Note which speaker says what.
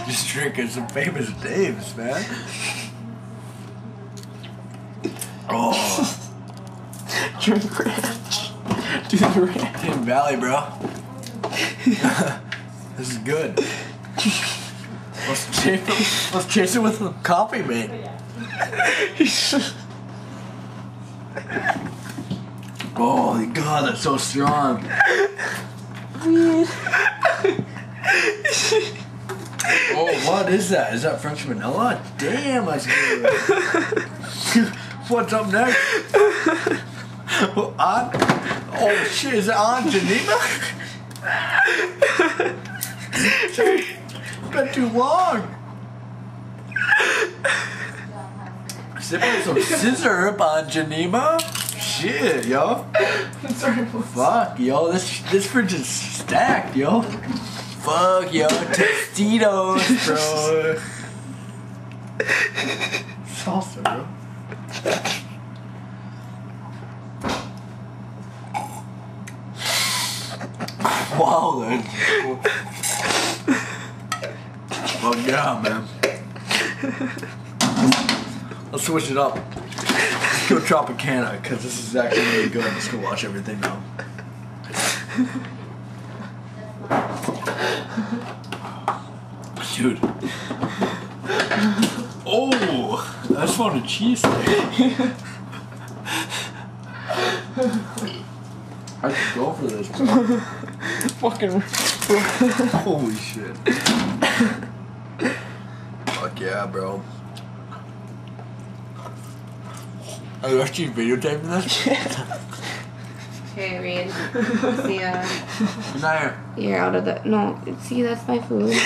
Speaker 1: Just drinking some famous Daves, man. Oh.
Speaker 2: Drink ranch. Do the ranch.
Speaker 1: Hidden Valley, bro. This is good. Let's chase it with some coffee, man. Oh, God, that's so strong. Oh, what is that? Is that French vanilla? Damn, that's good. What's up next? Oh, shit, is it Aunt Geneva? It's been too long. Sipping some scissor Aunt Geneva? Shit, yo. Fuck, yo. This fridge is stacked, yo. Fuck, yo. Tostitos, bro. Salsa, bro. Wow, man. Fuck yeah, man. Let's switch it up. Let's go Tropicana, because this is actually really good. Let's go watch everything now. Dude. Oh, I just want a cheesesteak. I should go for this, bro.
Speaker 2: Fucking.
Speaker 1: Holy shit. Fuck yeah, bro. Are you actually videotaping this?
Speaker 3: Okay, Reed. See ya.
Speaker 1: Good night.
Speaker 3: You're out of the. No, see, that's my food.